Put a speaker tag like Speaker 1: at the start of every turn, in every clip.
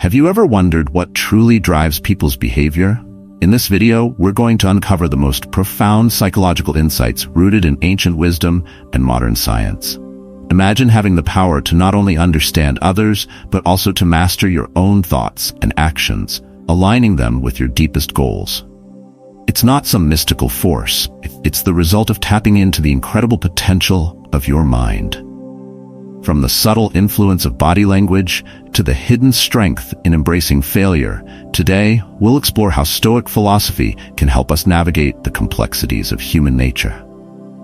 Speaker 1: Have you ever wondered what truly drives people's behavior? In this video, we're going to uncover the most profound psychological insights rooted in ancient wisdom and modern science. Imagine having the power to not only understand others, but also to master your own thoughts and actions, aligning them with your deepest goals. It's not some mystical force. It's the result of tapping into the incredible potential of your mind. From the subtle influence of body language to the hidden strength in embracing failure, today we'll explore how Stoic philosophy can help us navigate the complexities of human nature.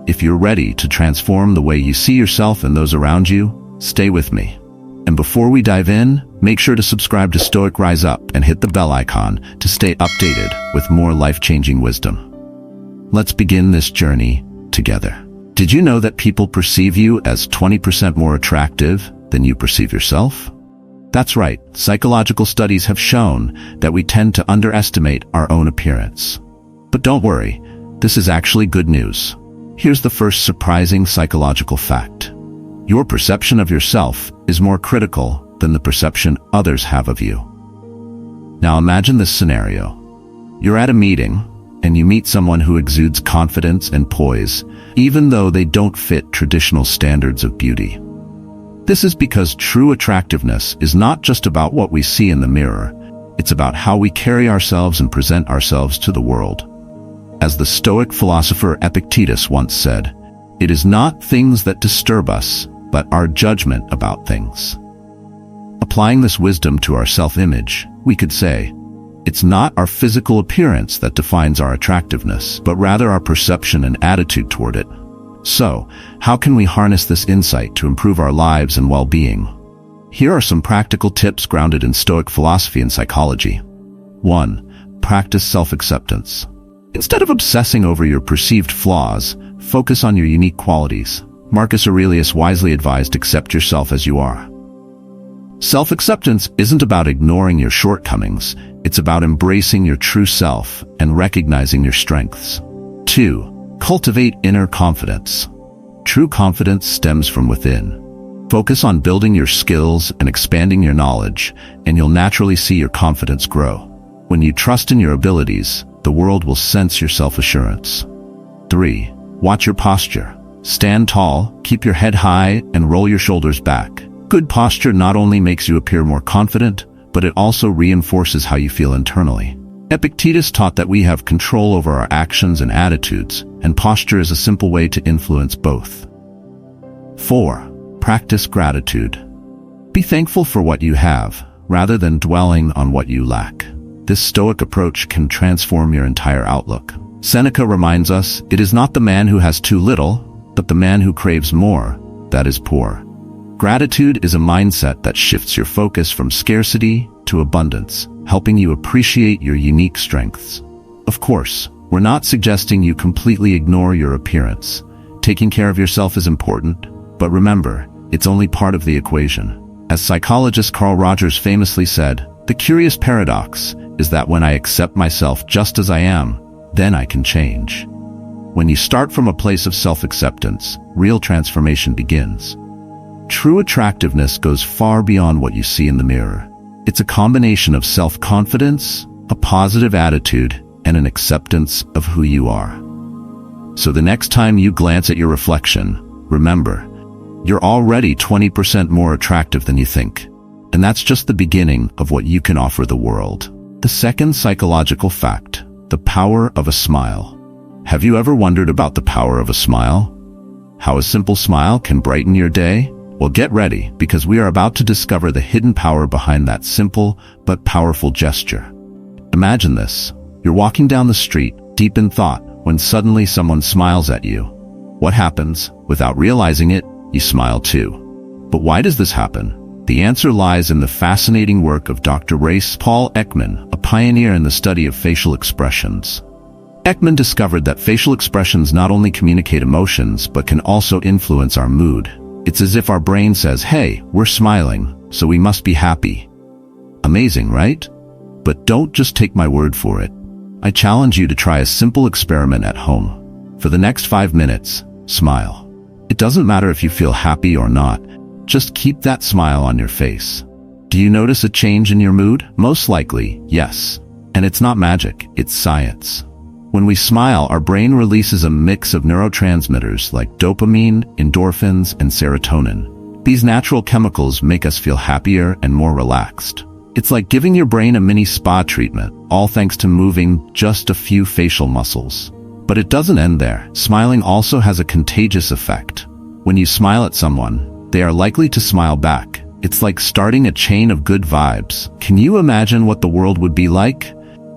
Speaker 1: If you're ready to transform the way you see yourself and those around you, stay with me. And before we dive in, make sure to subscribe to Stoic Rise Up and hit the bell icon to stay updated with more life-changing wisdom. Let's begin this journey together. Did you know that people perceive you as 20% more attractive than you perceive yourself? That's right, psychological studies have shown that we tend to underestimate our own appearance. But don't worry, this is actually good news. Here's the first surprising psychological fact. Your perception of yourself is more critical than the perception others have of you. Now imagine this scenario. You're at a meeting, and you meet someone who exudes confidence and poise, even though they don't fit traditional standards of beauty. This is because true attractiveness is not just about what we see in the mirror, it's about how we carry ourselves and present ourselves to the world. As the Stoic philosopher Epictetus once said, "It is not things that disturb us, but our judgment about things." Applying this wisdom to our self-image, we could say, it's not our physical appearance that defines our attractiveness, but rather our perception and attitude toward it. So, how can we harness this insight to improve our lives and well-being? Here are some practical tips grounded in Stoic philosophy and psychology. 1. Practice self-acceptance. Instead of obsessing over your perceived flaws, focus on your unique qualities. Marcus Aurelius wisely advised, accept yourself as you are. Self-acceptance isn't about ignoring your shortcomings, it's about embracing your true self and recognizing your strengths. 2. Cultivate inner confidence. True confidence stems from within. Focus on building your skills and expanding your knowledge, and you'll naturally see your confidence grow. When you trust in your abilities, the world will sense your self-assurance. 3. Watch your posture. Stand tall, keep your head high, and roll your shoulders back. Good posture not only makes you appear more confident, but it also reinforces how you feel internally. Epictetus taught that we have control over our actions and attitudes, and posture is a simple way to influence both. 4. Practice gratitude. Be thankful for what you have, rather than dwelling on what you lack. This Stoic approach can transform your entire outlook. Seneca reminds us, it is not the man who has too little, but the man who craves more, that is poor. Gratitude is a mindset that shifts your focus from scarcity to abundance, helping you appreciate your unique strengths. Of course, we're not suggesting you completely ignore your appearance. Taking care of yourself is important, but remember, it's only part of the equation. As psychologist Carl Rogers famously said, the curious paradox is that when I accept myself just as I am, then I can change. When you start from a place of self-acceptance, real transformation begins. True attractiveness goes far beyond what you see in the mirror. It's a combination of self-confidence, a positive attitude, and an acceptance of who you are. So the next time you glance at your reflection, remember, you're already 20% more attractive than you think. And that's just the beginning of what you can offer the world. The second psychological fact, the power of a smile. Have you ever wondered about the power of a smile? How a simple smile can brighten your day? Well, get ready, because we are about to discover the hidden power behind that simple but powerful gesture. Imagine this. You're walking down the street, deep in thought, when suddenly someone smiles at you. What happens? Without realizing it, you smile too. But why does this happen? The answer lies in the fascinating work of Dr. Race Paul Ekman, a pioneer in the study of facial expressions. Ekman discovered that facial expressions not only communicate emotions, but can also influence our mood. It's as if our brain says, hey, we're smiling, so we must be happy. Amazing, right? But don't just take my word for it. I challenge you to try a simple experiment at home. For the next 5 minutes, smile. It doesn't matter if you feel happy or not, just keep that smile on your face. Do you notice a change in your mood? Most likely, yes. And it's not magic, it's science. When we smile, our brain releases a mix of neurotransmitters like dopamine, endorphins, and serotonin. These natural chemicals make us feel happier and more relaxed. It's like giving your brain a mini spa treatment, all thanks to moving just a few facial muscles. But it doesn't end there. Smiling also has a contagious effect. When you smile at someone, they are likely to smile back. It's like starting a chain of good vibes. Can you imagine what the world would be like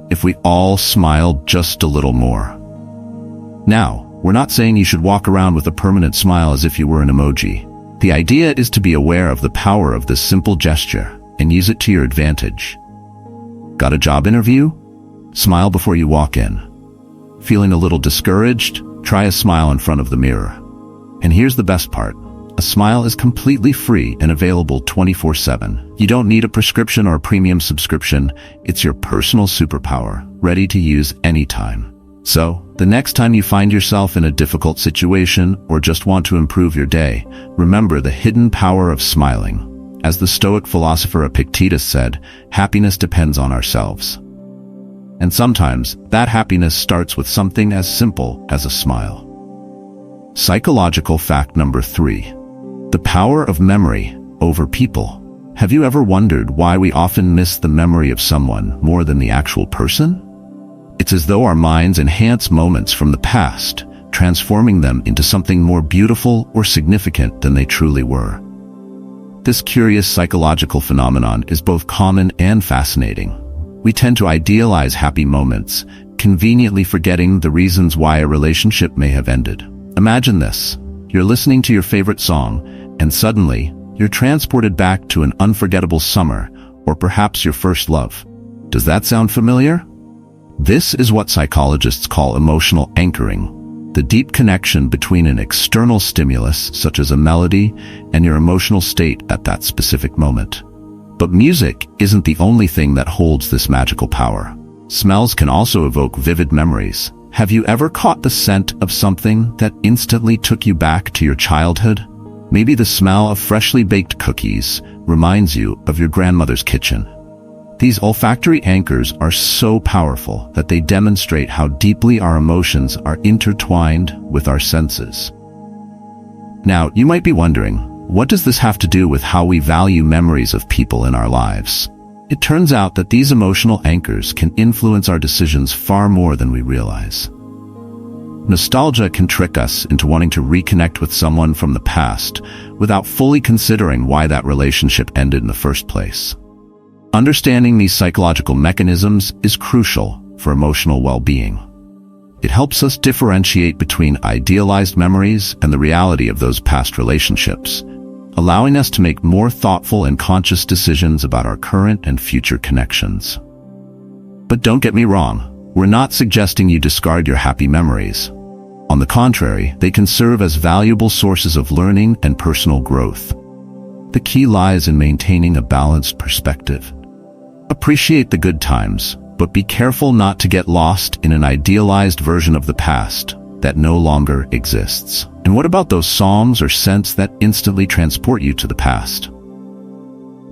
Speaker 1: if we all smiled just a little more? Now, we're not saying you should walk around with a permanent smile as if you were an emoji. The idea is to be aware of the power of this simple gesture and use it to your advantage. Got a job interview? Smile before you walk in. Feeling a little discouraged? Try a smile in front of the mirror. And here's the best part. A smile is completely free and available 24/7. You don't need a prescription or a premium subscription. It's your personal superpower, ready to use anytime. So, the next time you find yourself in a difficult situation or just want to improve your day, remember the hidden power of smiling. As the Stoic philosopher Epictetus said, happiness depends on ourselves. And sometimes, that happiness starts with something as simple as a smile. Psychological fact number 3. The power of memory over people. Have you ever wondered why we often miss the memory of someone more than the actual person? It's as though our minds enhance moments from the past, transforming them into something more beautiful or significant than they truly were. This curious psychological phenomenon is both common and fascinating. We tend to idealize happy moments, conveniently forgetting the reasons why a relationship may have ended. Imagine this. You're listening to your favorite song, and suddenly, you're transported back to an unforgettable summer, or perhaps your first love. Does that sound familiar? This is what psychologists call emotional anchoring, the deep connection between an external stimulus, such as a melody, and your emotional state at that specific moment. But music isn't the only thing that holds this magical power. Smells can also evoke vivid memories. Have you ever caught the scent of something that instantly took you back to your childhood? Maybe the smell of freshly baked cookies reminds you of your grandmother's kitchen. These olfactory anchors are so powerful that they demonstrate how deeply our emotions are intertwined with our senses. Now, you might be wondering, what does this have to do with how we value memories of people in our lives? It turns out that these emotional anchors can influence our decisions far more than we realize. Nostalgia can trick us into wanting to reconnect with someone from the past without fully considering why that relationship ended in the first place. Understanding these psychological mechanisms is crucial for emotional well-being. It helps us differentiate between idealized memories and the reality of those past relationships, allowing us to make more thoughtful and conscious decisions about our current and future connections. But don't get me wrong, we're not suggesting you discard your happy memories. On the contrary, they can serve as valuable sources of learning and personal growth. The key lies in maintaining a balanced perspective. Appreciate the good times, but be careful not to get lost in an idealized version of the past that no longer exists. And what about those songs or scents that instantly transport you to the past?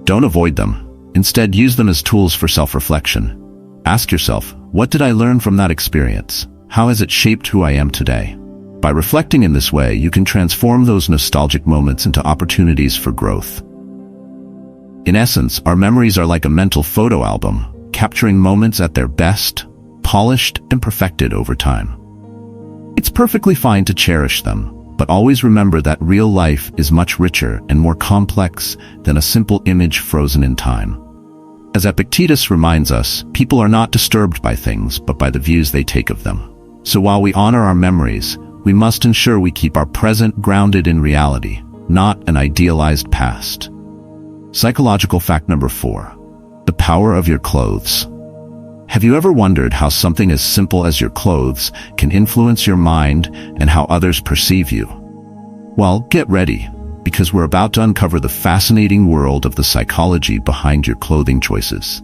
Speaker 1: Don't avoid them. Instead, use them as tools for self-reflection. Ask yourself, what did I learn from that experience? How has it shaped who I am today? By reflecting in this way, you can transform those nostalgic moments into opportunities for growth. In essence, our memories are like a mental photo album, capturing moments at their best, polished and perfected over time. It's perfectly fine to cherish them, but always remember that real life is much richer and more complex than a simple image frozen in time. As Epictetus reminds us, people are not disturbed by things, but by the views they take of them. So while we honor our memories, we must ensure we keep our present grounded in reality, not an idealized past. Psychological fact number 4. The power of your clothes. Have you ever wondered how something as simple as your clothes can influence your mind and how others perceive you? Well, get ready, because we're about to uncover the fascinating world of the psychology behind your clothing choices.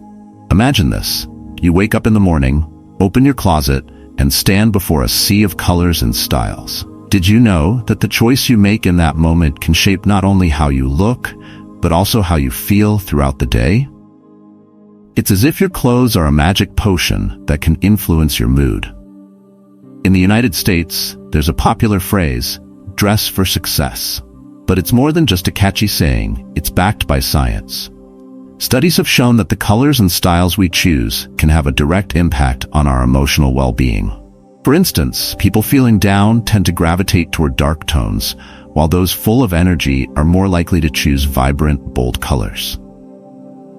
Speaker 1: Imagine this. You wake up in the morning, open your closet, and stand before a sea of colors and styles. Did you know that the choice you make in that moment can shape not only how you look, but also how you feel throughout the day? It's as if your clothes are a magic potion that can influence your mood. In the United States, there's a popular phrase, dress for success. But it's more than just a catchy saying, it's backed by science. Studies have shown that the colors and styles we choose can have a direct impact on our emotional well-being. For instance, people feeling down tend to gravitate toward dark tones, while those full of energy are more likely to choose vibrant, bold colors.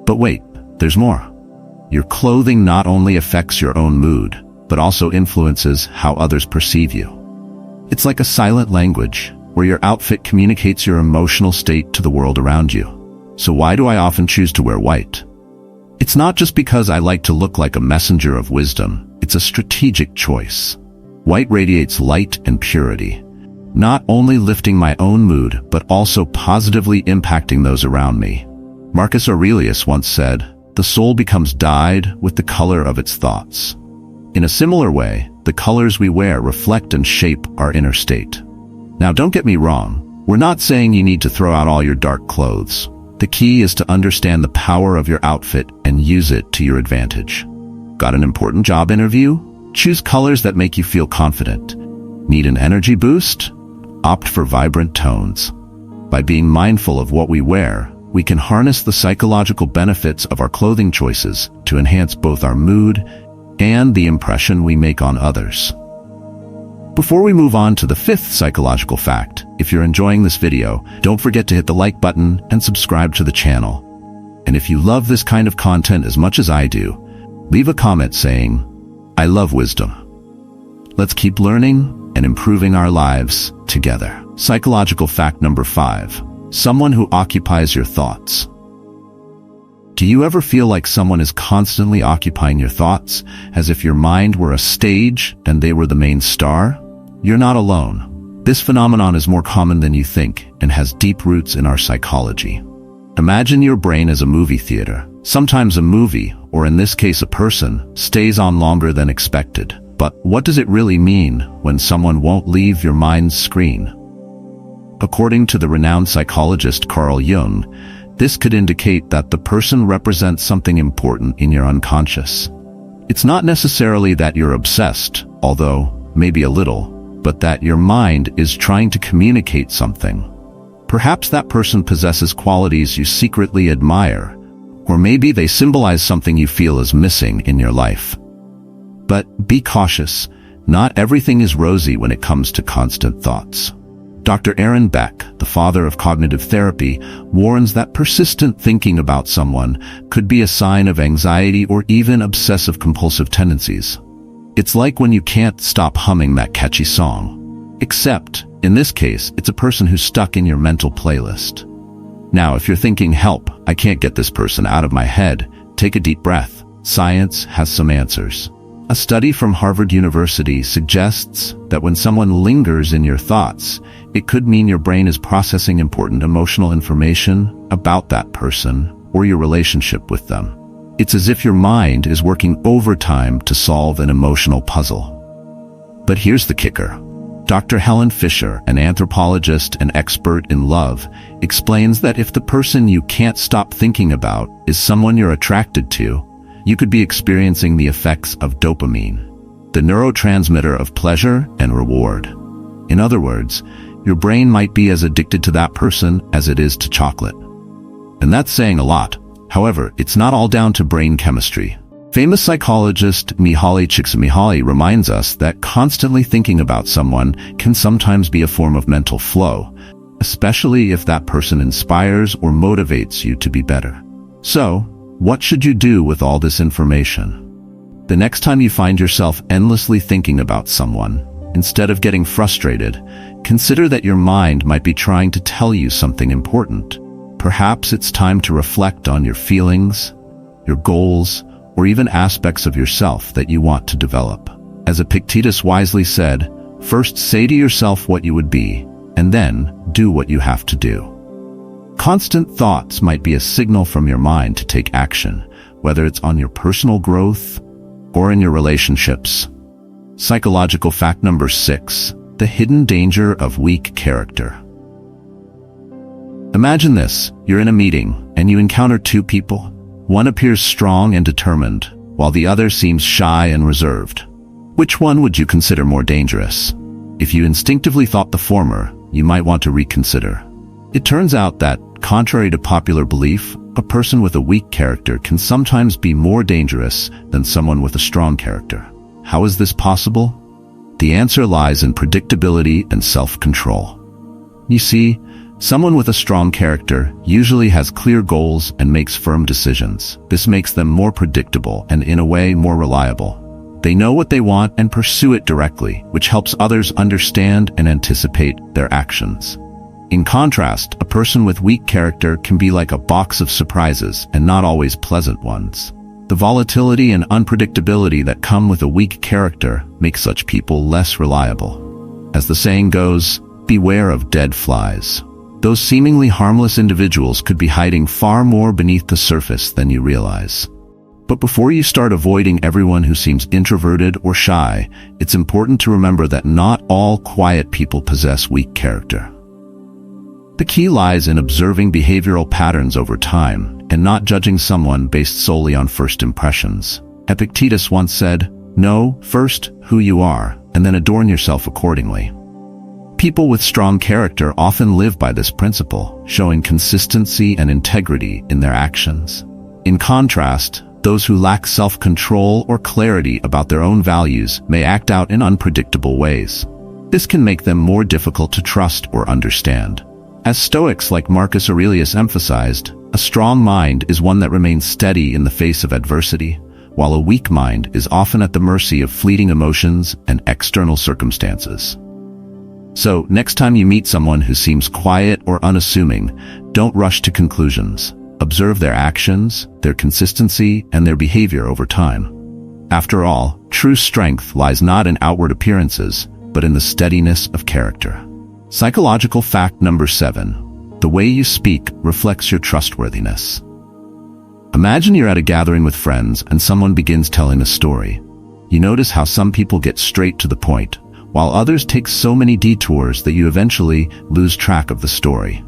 Speaker 1: But wait, there's more. Your clothing not only affects your own mood, but also influences how others perceive you. It's like a silent language, where your outfit communicates your emotional state to the world around you. So why do I often choose to wear white? It's not just because I like to look like a messenger of wisdom, it's a strategic choice. White radiates light and purity, not only lifting my own mood, but also positively impacting those around me. Marcus Aurelius once said, "The soul becomes dyed with the color of its thoughts." In a similar way, the colors we wear reflect and shape our inner state. Now don't get me wrong, we're not saying you need to throw out all your dark clothes. The key is to understand the power of your outfit and use it to your advantage. Got an important job interview? Choose colors that make you feel confident. Need an energy boost? Opt for vibrant tones. By being mindful of what we wear, we can harness the psychological benefits of our clothing choices to enhance both our mood and the impression we make on others. Before we move on to the fifth psychological fact, if you're enjoying this video, don't forget to hit the like button and subscribe to the channel. And if you love this kind of content as much as I do, leave a comment saying, "I love wisdom." Let's keep learning and improving our lives together. Psychological fact number 5. Someone who occupies your thoughts. Do you ever feel like someone is constantly occupying your thoughts, as if your mind were a stage and they were the main star? You're not alone. This phenomenon is more common than you think and has deep roots in our psychology. Imagine your brain as a movie theater. Sometimes a movie, or in this case a person, stays on longer than expected. But what does it really mean when someone won't leave your mind's screen? According to the renowned psychologist Carl Jung, this could indicate that the person represents something important in your unconscious. It's not necessarily that you're obsessed, although maybe a little, but that your mind is trying to communicate something. Perhaps that person possesses qualities you secretly admire, or maybe they symbolize something you feel is missing in your life. But be cautious, not everything is rosy when it comes to constant thoughts. Dr. Aaron Beck, the father of cognitive therapy, warns that persistent thinking about someone could be a sign of anxiety or even obsessive-compulsive tendencies. It's like when you can't stop humming that catchy song. Except, in this case, it's a person who's stuck in your mental playlist. Now, if you're thinking, "Help, I can't get this person out of my head," take a deep breath. Science has some answers. A study from Harvard University suggests that when someone lingers in your thoughts, it could mean your brain is processing important emotional information about that person or your relationship with them. It's as if your mind is working overtime to solve an emotional puzzle. But here's the kicker. Dr. Helen Fisher, an anthropologist and expert in love, explains that if the person you can't stop thinking about is someone you're attracted to, you could be experiencing the effects of dopamine, the neurotransmitter of pleasure and reward. In other words, your brain might be as addicted to that person as it is to chocolate. And that's saying a lot. However, it's not all down to brain chemistry. Famous psychologist Mihaly Csikszentmihalyi reminds us that constantly thinking about someone can sometimes be a form of mental flow, especially if that person inspires or motivates you to be better. So, what should you do with all this information? The next time you find yourself endlessly thinking about someone, instead of getting frustrated, consider that your mind might be trying to tell you something important. Perhaps it's time to reflect on your feelings, your goals, or even aspects of yourself that you want to develop. As Epictetus wisely said, first say to yourself what you would be, and then do what you have to do. Constant thoughts might be a signal from your mind to take action, whether it's on your personal growth or in your relationships. Psychological fact number 6, the hidden danger of weak character. Imagine this, you're in a meeting, and you encounter two people. One appears strong and determined, while the other seems shy and reserved. Which one would you consider more dangerous? If you instinctively thought the former, you might want to reconsider. It turns out that, contrary to popular belief, a person with a weak character can sometimes be more dangerous than someone with a strong character. How is this possible? The answer lies in predictability and self-control. You see, someone with a strong character usually has clear goals and makes firm decisions. This makes them more predictable and, in a way, more reliable. They know what they want and pursue it directly, which helps others understand and anticipate their actions. In contrast, a person with weak character can be like a box of surprises and not always pleasant ones. The volatility and unpredictability that come with a weak character make such people less reliable. As the saying goes, beware of dead flies. Those seemingly harmless individuals could be hiding far more beneath the surface than you realize. But before you start avoiding everyone who seems introverted or shy, it's important to remember that not all quiet people possess weak character. The key lies in observing behavioral patterns over time and not judging someone based solely on first impressions. Epictetus once said, "Know, first, who you are, and then adorn yourself accordingly." People with strong character often live by this principle, showing consistency and integrity in their actions. In contrast, those who lack self-control or clarity about their own values may act out in unpredictable ways. This can make them more difficult to trust or understand. As Stoics like Marcus Aurelius emphasized, a strong mind is one that remains steady in the face of adversity, while a weak mind is often at the mercy of fleeting emotions and external circumstances. So, next time you meet someone who seems quiet or unassuming, don't rush to conclusions. Observe their actions, their consistency, and their behavior over time. After all, true strength lies not in outward appearances, but in the steadiness of character. Psychological fact number 7. The way you speak reflects your trustworthiness. Imagine you're at a gathering with friends and someone begins telling a story. You notice how some people get straight to the point, while others take so many detours that you eventually lose track of the story.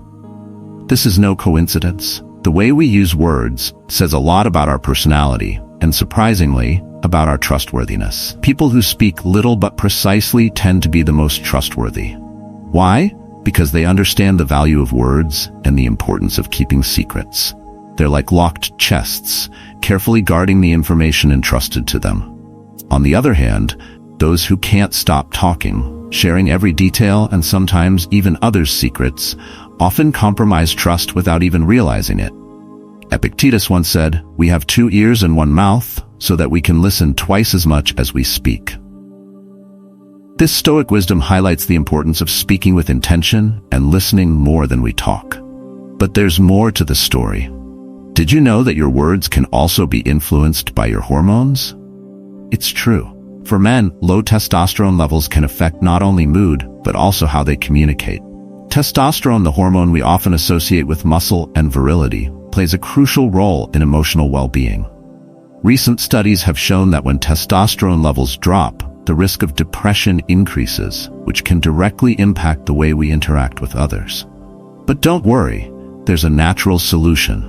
Speaker 1: This is no coincidence. The way we use words says a lot about our personality, and surprisingly, about our trustworthiness. People who speak little but precisely tend to be the most trustworthy. Why? Because they understand the value of words and the importance of keeping secrets. They're like locked chests, carefully guarding the information entrusted to them. On the other hand, those who can't stop talking, sharing every detail and sometimes even others' secrets, often compromise trust without even realizing it. Epictetus once said, "We have 2 ears and 1 mouth, so that we can listen twice as much as we speak." This Stoic wisdom highlights the importance of speaking with intention and listening more than we talk. But there's more to the story. Did you know that your words can also be influenced by your hormones? It's true. For men, low testosterone levels can affect not only mood, but also how they communicate. Testosterone, the hormone we often associate with muscle and virility, plays a crucial role in emotional well-being. Recent studies have shown that when testosterone levels drop, the risk of depression increases, which can directly impact the way we interact with others. But don't worry, there's a natural solution.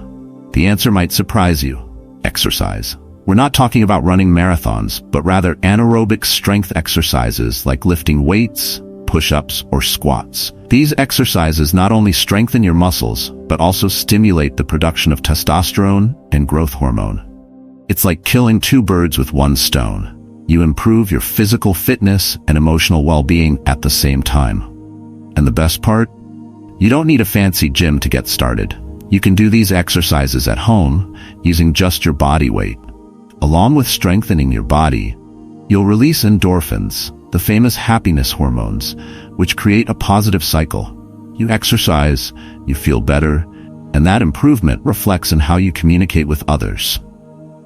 Speaker 1: The answer might surprise you: exercise. We're not talking about running marathons, but rather anaerobic strength exercises like lifting weights, push-ups, or squats. These exercises not only strengthen your muscles, but also stimulate the production of testosterone and growth hormone. It's like killing 2 birds with 1 stone. You improve your physical fitness and emotional well-being at the same time. And the best part? You don't need a fancy gym to get started. You can do these exercises at home using just your body weight. Along with strengthening your body, you'll release endorphins, the famous happiness hormones, which create a positive cycle. You exercise, you feel better, and that improvement reflects in how you communicate with others.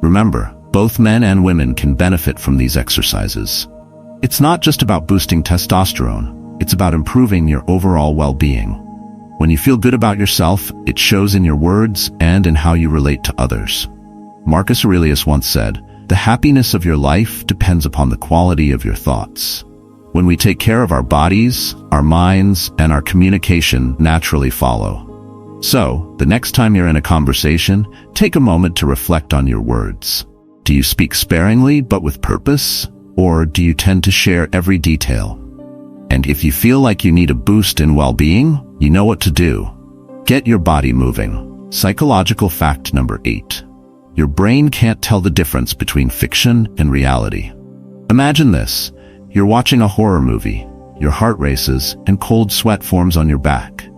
Speaker 1: Remember, both men and women can benefit from these exercises. It's not just about boosting testosterone, it's about improving your overall well-being. When you feel good about yourself, it shows in your words and in how you relate to others. Marcus Aurelius once said, "The happiness of your life depends upon the quality of your thoughts." When we take care of our bodies, our minds, and our communication naturally follow. So, the next time you're in a conversation, take a moment to reflect on your words. Do you speak sparingly but with purpose? Or do you tend to share every detail? And if you feel like you need a boost in well-being, you know what to do. Get your body moving. Psychological fact number 8. Your brain can't tell the difference between fiction and reality. Imagine this. You're watching a horror movie. Your heart races and cold sweat forms on your back.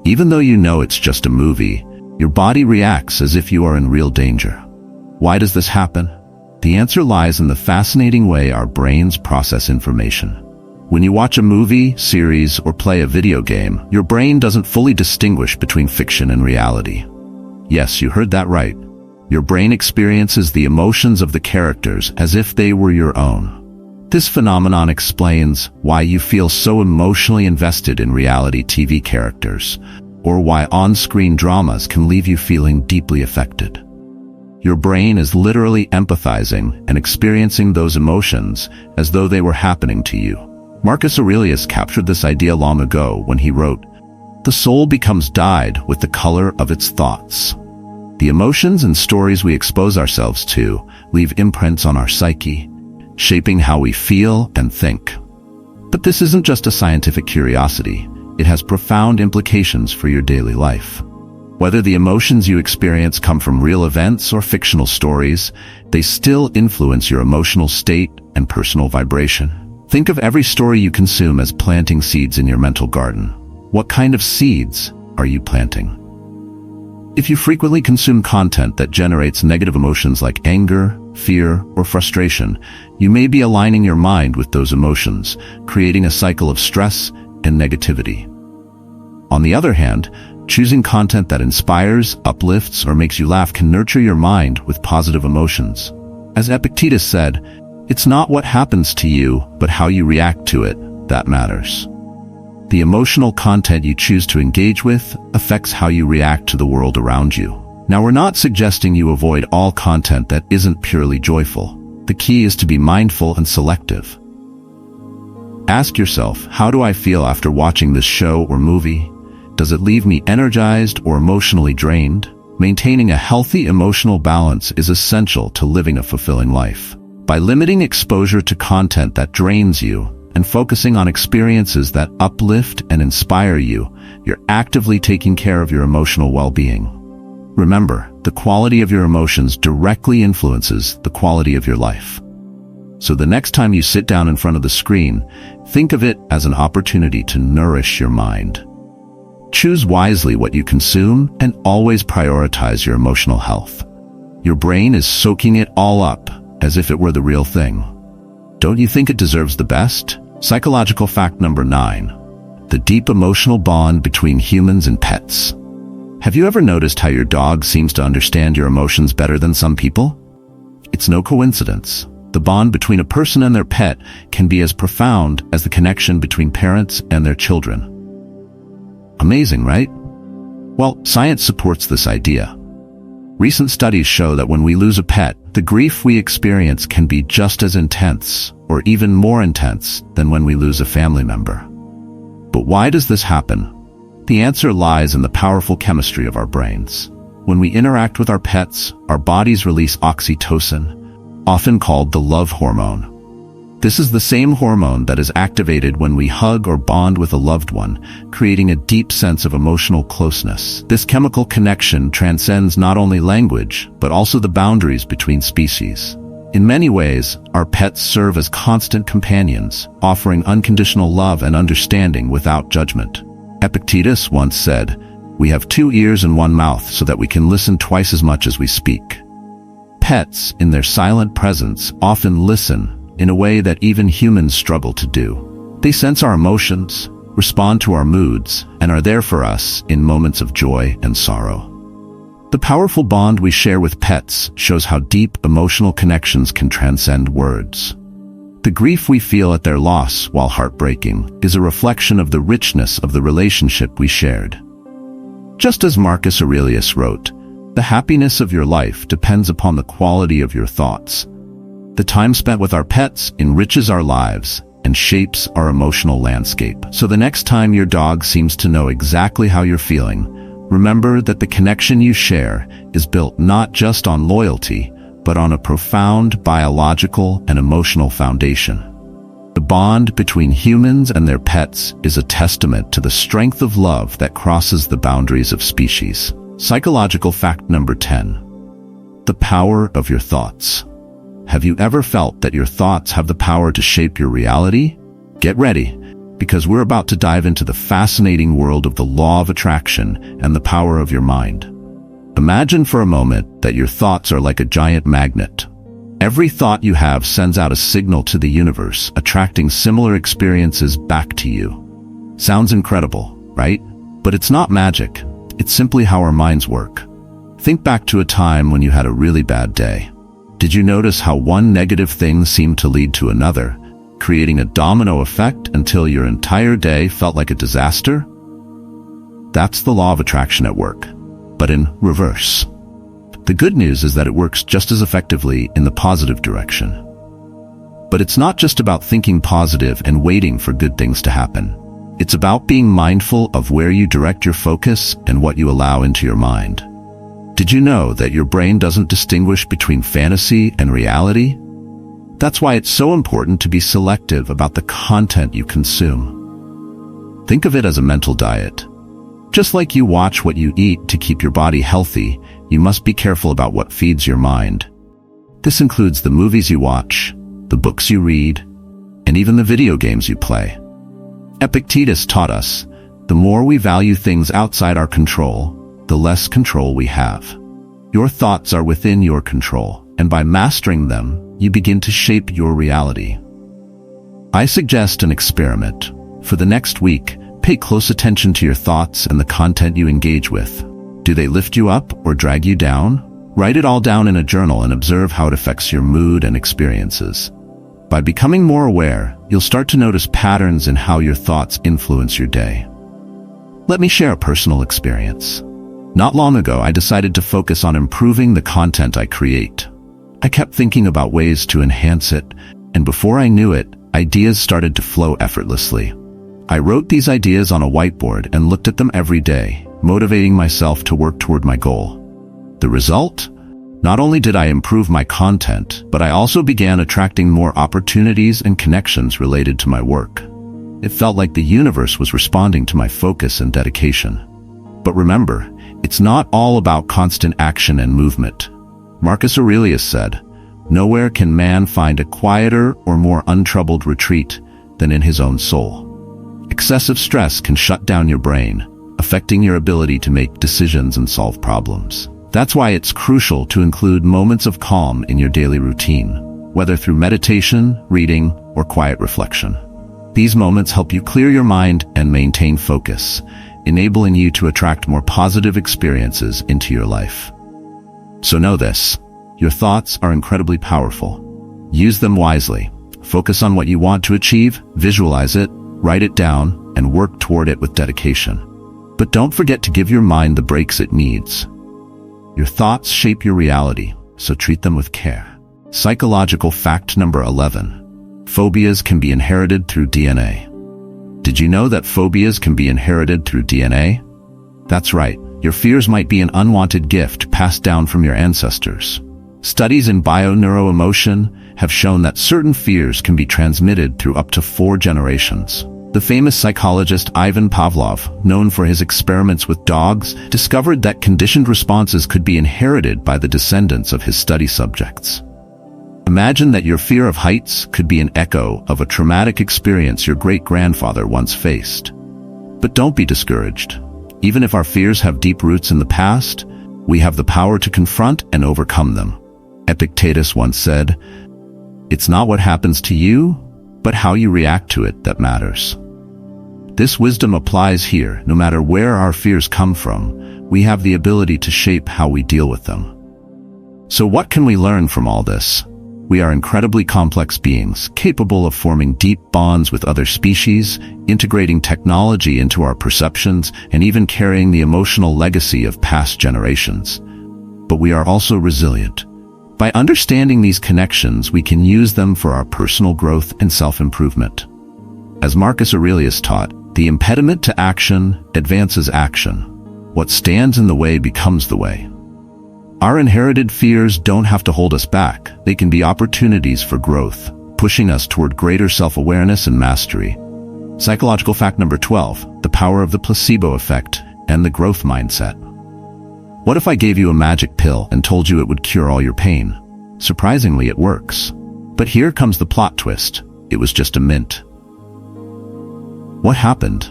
Speaker 1: Even though you know it's just a movie, your body reacts as if you are in real danger. Why does this happen? The answer lies in the fascinating way our brains process information. When you watch a movie, series, or play a video game, your brain doesn't fully distinguish between fiction and reality. Yes, you heard that right. Your brain experiences the emotions of the characters as if they were your own. This phenomenon explains why you feel so emotionally invested in reality TV characters, or why on-screen dramas can leave you feeling deeply affected. Your brain is literally empathizing and experiencing those emotions as though they were happening to you. Marcus Aurelius captured this idea long ago when he wrote, "The soul becomes dyed with the color of its thoughts." The emotions and stories we expose ourselves to leave imprints on our psyche, shaping how we feel and think. But this isn't just a scientific curiosity. It has profound implications for your daily life. Whether the emotions you experience come from real events or fictional stories, they still influence your emotional state and personal vibration. Think of every story you consume as planting seeds in your mental garden. What kind of seeds are you planting? If you frequently consume content that generates negative emotions like anger, fear, or frustration, you may be aligning your mind with those emotions, creating a cycle of stress and negativity. On the other hand, choosing content that inspires, uplifts, or makes you laugh can nurture your mind with positive emotions. As Epictetus said, "It's not what happens to you, but how you react to it, that matters." The emotional content you choose to engage with affects how you react to the world around you. Now, we're not suggesting you avoid all content that isn't purely joyful. The key is to be mindful and selective. Ask yourself, how do I feel after watching this show or movie? Does it leave me energized or emotionally drained? Maintaining a healthy emotional balance is essential to living a fulfilling life. By limiting exposure to content that drains you and focusing on experiences that uplift and inspire you, you're actively taking care of your emotional well-being. Remember, the quality of your emotions directly influences the quality of your life. So the next time you sit down in front of the screen, think of it as an opportunity to nourish your mind. Choose wisely what you consume and always prioritize your emotional health. Your brain is soaking it all up as if it were the real thing. Don't you think it deserves the best? Psychological fact number 9. The deep emotional bond between humans and pets. Have you ever noticed how your dog seems to understand your emotions better than some people? It's no coincidence. The bond between a person and their pet can be as profound as the connection between parents and their children. Amazing, right? Well, science supports this idea. Recent studies show that when we lose a pet, the grief we experience can be just as intense, or even more intense, than when we lose a family member. But why does this happen? The answer lies in the powerful chemistry of our brains. When we interact with our pets, our bodies release oxytocin, often called the love hormone. This is the same hormone that is activated when we hug or bond with a loved one, creating a deep sense of emotional closeness. This chemical connection transcends not only language, but also the boundaries between species. In many ways, our pets serve as constant companions, offering unconditional love and understanding without judgment. Epictetus once said, "We have 2 ears and 1 mouth so that we can listen twice as much as we speak." Pets, in their silent presence, often listen in a way that even humans struggle to do. They sense our emotions, respond to our moods, and are there for us in moments of joy and sorrow. The powerful bond we share with pets shows how deep emotional connections can transcend words. The grief we feel at their loss, while heartbreaking, is a reflection of the richness of the relationship we shared. Just as Marcus Aurelius wrote, "The happiness of your life depends upon the quality of your thoughts." The time spent with our pets enriches our lives and shapes our emotional landscape. So the next time your dog seems to know exactly how you're feeling, Remember that the connection you share is built not just on loyalty, but on a profound biological and emotional foundation. The bond between humans and their pets is a testament to the strength of love that crosses the boundaries of species. Psychological fact number 10. The power of your thoughts. Have you ever felt that your thoughts have the power to shape your reality? Get ready, because we're about to dive into the fascinating world of the law of attraction and the power of your mind. Imagine for a moment that your thoughts are like a giant magnet. Every thought you have sends out a signal to the universe, attracting similar experiences back to you. Sounds incredible, right? But it's not magic. It's simply how our minds work. Think back to a time when you had a really bad day. Did you notice how one negative thing seemed to lead to another, creating a domino effect until your entire day felt like a disaster? That's the law of attraction at work, but in reverse. The good news is that it works just as effectively in the positive direction. But it's not just about thinking positive and waiting for good things to happen. It's about being mindful of where you direct your focus and what you allow into your mind. Did you know that your brain doesn't distinguish between fantasy and reality? That's why it's so important to be selective about the content you consume. Think of it as a mental diet. Just like you watch what you eat to keep your body healthy, you must be careful about what feeds your mind. This includes the movies you watch, the books you read, and even the video games you play. Epictetus taught us, the more we value things outside our control, the less control we have. Your thoughts are within your control, and by mastering them, you begin to shape your reality. I suggest an experiment. For the next week, pay close attention to your thoughts and the content you engage with. Do they lift you up or drag you down? Write it all down in a journal and observe how it affects your mood and experiences. By becoming more aware, you'll start to notice patterns in how your thoughts influence your day. Let me share a personal experience. Not long ago, I decided to focus on improving the content I create. I kept thinking about ways to enhance it, and before I knew it, ideas started to flow effortlessly. I wrote these ideas on a whiteboard and looked at them every day, motivating myself to work toward my goal. The result? Not only did I improve my content, but I also began attracting more opportunities and connections related to my work. It felt like the universe was responding to my focus and dedication. But remember, it's not all about constant action and movement. Marcus Aurelius said, "Nowhere can man find a quieter or more untroubled retreat than in his own soul." Excessive stress can shut down your brain, affecting your ability to make decisions and solve problems. That's why it's crucial to include moments of calm in your daily routine, whether through meditation, reading, or quiet reflection. These moments help you clear your mind and maintain focus, enabling you to attract more positive experiences into your life. So know this, your thoughts are incredibly powerful. Use them wisely. Focus on what you want to achieve, visualize it, write it down, and work toward it with dedication. But don't forget to give your mind the breaks it needs. Your thoughts shape your reality, so treat them with care. Psychological fact number 11. Phobias can be inherited through DNA. Did you know that phobias can be inherited through DNA? That's right, your fears might be an unwanted gift passed down from your ancestors. Studies in bio-neuroemotion have shown that certain fears can be transmitted through up to 4 generations. The famous psychologist Ivan Pavlov, known for his experiments with dogs, discovered that conditioned responses could be inherited by the descendants of his study subjects. Imagine that your fear of heights could be an echo of a traumatic experience your great-grandfather once faced. But don't be discouraged. Even if our fears have deep roots in the past, we have the power to confront and overcome them. Epictetus once said, "It's not what happens to you, but how you react to it that matters." This wisdom applies here. No matter where our fears come from, we have the ability to shape how we deal with them. So what can we learn from all this? We are incredibly complex beings, capable of forming deep bonds with other species, integrating technology into our perceptions, and even carrying the emotional legacy of past generations. But we are also resilient. By understanding these connections, we can use them for our personal growth and self-improvement. As Marcus Aurelius taught, the impediment to action advances action. What stands in the way becomes the way. Our inherited fears don't have to hold us back. They can be opportunities for growth, pushing us toward greater self-awareness and mastery. Psychological fact number 12, the power of the placebo effect and the growth mindset. What if I gave you a magic pill and told you it would cure all your pain? Surprisingly, it works. But here comes the plot twist. It was just a mint. What happened?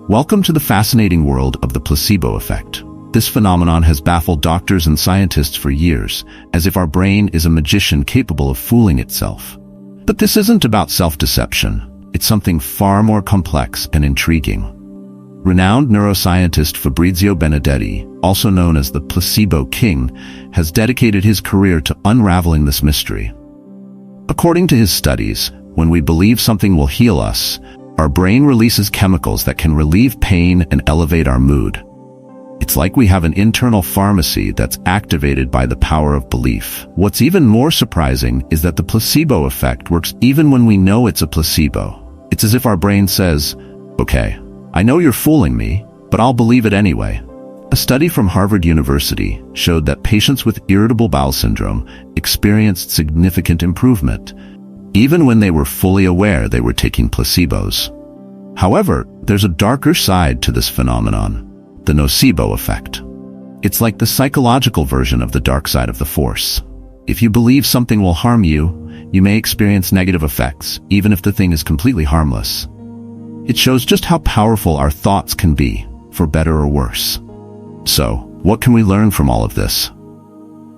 Speaker 1: Welcome to the fascinating world of the placebo effect. This phenomenon has baffled doctors and scientists for years, as if our brain is a magician capable of fooling itself. But this isn't about self-deception. It's something far more complex and intriguing. Renowned neuroscientist Fabrizio Benedetti, also known as the placebo king, has dedicated his career to unraveling this mystery. According to his studies, when we believe something will heal us, our brain releases chemicals that can relieve pain and elevate our mood. It's like we have an internal pharmacy that's activated by the power of belief. What's even more surprising is that the placebo effect works even when we know it's a placebo. It's as if our brain says, "Okay, I know you're fooling me, but I'll believe it anyway." A study from Harvard University showed that patients with irritable bowel syndrome experienced significant improvement, even when they were fully aware they were taking placebos. However, there's a darker side to this phenomenon, the nocebo effect. It's like the psychological version of the dark side of the force. If you believe something will harm you, you may experience negative effects, even if the thing is completely harmless. It shows just how powerful our thoughts can be, for better or worse. So, what can we learn from all of this?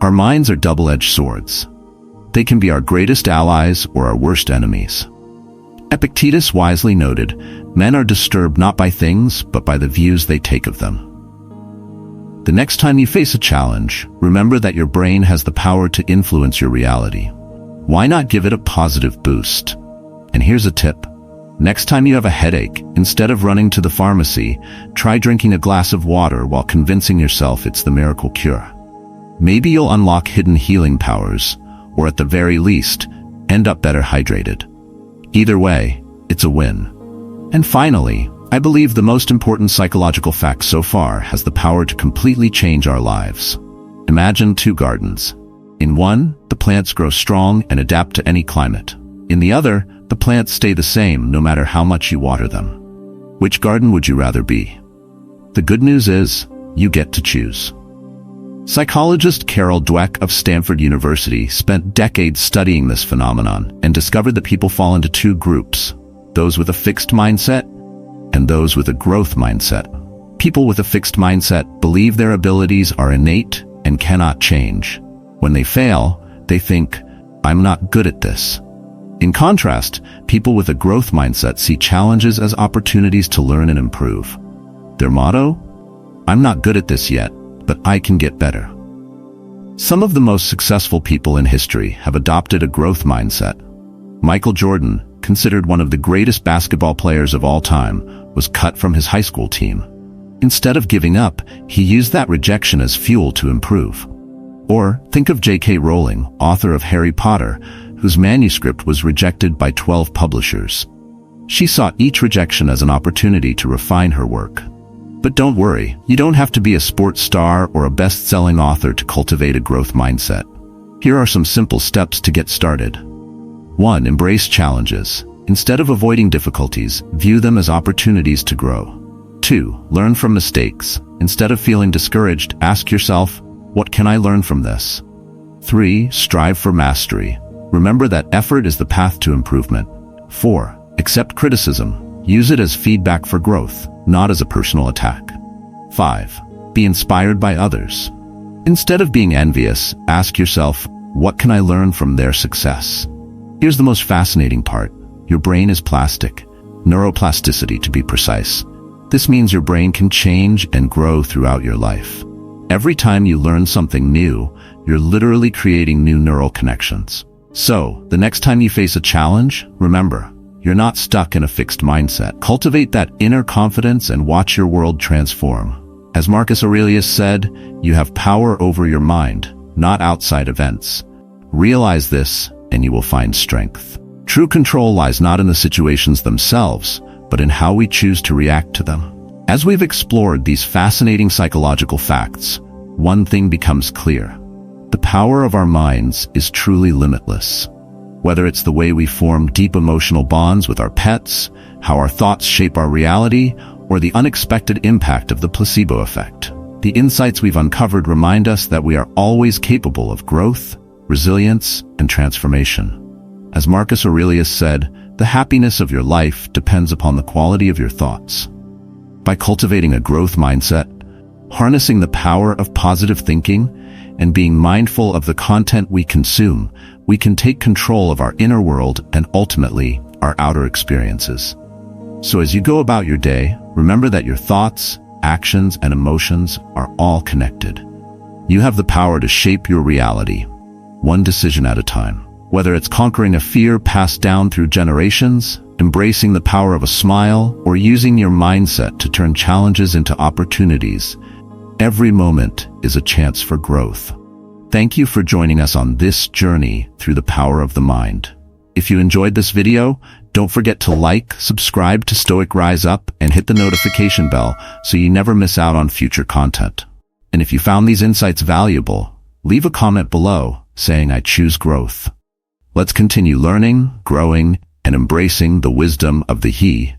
Speaker 1: Our minds are double-edged swords. They can be our greatest allies or our worst enemies. Epictetus wisely noted, "Men are disturbed not by things, but by the views they take of them." The next time you face a challenge, remember that your brain has the power to influence your reality. Why not give it a positive boost? And here's a tip. Next time you have a headache, instead of running to the pharmacy, try drinking a glass of water while convincing yourself it's the miracle cure. Maybe you'll unlock hidden healing powers, or at the very least, end up better hydrated. Either way, it's a win. And finally, I believe the most important psychological fact so far has the power to completely change our lives. Imagine two gardens. In one, the plants grow strong and adapt to any climate. In the other, the plants stay the same no matter how much you water them. Which garden would you rather be? The good news is, you get to choose. Psychologist Carol Dweck of Stanford University spent decades studying this phenomenon and discovered that people fall into two groups, those with a fixed mindset and those with a growth mindset. People with a fixed mindset believe their abilities are innate and cannot change. When they fail, they think, "I'm not good at this." In contrast, people with a growth mindset see challenges as opportunities to learn and improve. Their motto? "I'm not good at this yet, but I can get better." Some of the most successful people in history have adopted a growth mindset. Michael Jordan, considered one of the greatest basketball players of all time, was cut from his high school team. Instead of giving up, he used that rejection as fuel to improve. Or think of J.K. Rowling, author of Harry Potter, whose manuscript was rejected by 12 publishers. She saw each rejection as an opportunity to refine her work. But don't worry, you don't have to be a sports star or a best-selling author to cultivate a growth mindset. Here are some simple steps to get started. 1. Embrace challenges. Instead of avoiding difficulties, view them as opportunities to grow. 2. Learn from mistakes. Instead of feeling discouraged, ask yourself, what can I learn from this? 3. Strive for mastery. Remember that effort is the path to improvement. 4. Accept criticism. Use it as feedback for growth, not as a personal attack. 5. Be inspired by others. Instead of being envious, ask yourself, what can I learn from their success? Here's the most fascinating part. Your brain is plastic, neuroplasticity to be precise. This means your brain can change and grow throughout your life. Every time you learn something new, you're literally creating new neural connections. So, the next time you face a challenge, remember, you're not stuck in a fixed mindset. Cultivate that inner confidence and watch your world transform. As Marcus Aurelius said, you have power over your mind, not outside events. Realize this, and you will find strength. True control lies not in the situations themselves, but in how we choose to react to them. As we've explored these fascinating psychological facts, one thing becomes clear. The power of our minds is truly limitless. Whether it's the way we form deep emotional bonds with our pets, how our thoughts shape our reality, or the unexpected impact of the placebo effect, the insights we've uncovered remind us that we are always capable of growth, resilience, and transformation. As Marcus Aurelius said, the happiness of your life depends upon the quality of your thoughts. By cultivating a growth mindset, harnessing the power of positive thinking, and being mindful of the content we consume, we can take control of our inner world and ultimately our outer experiences. So as you go about your day, remember that your thoughts, actions, and emotions are all connected. You have the power to shape your reality, one decision at a time. Whether it's conquering a fear passed down through generations, embracing the power of a smile, or using your mindset to turn challenges into opportunities, every moment is a chance for growth. Thank you for joining us on this journey through the power of the mind. If you enjoyed this video, don't forget to like, subscribe to Stoic Rise Up, and hit the notification bell so you never miss out on future content. And if you found these insights valuable, leave a comment below saying I choose growth. Let's continue learning, growing, and embracing the wisdom of the He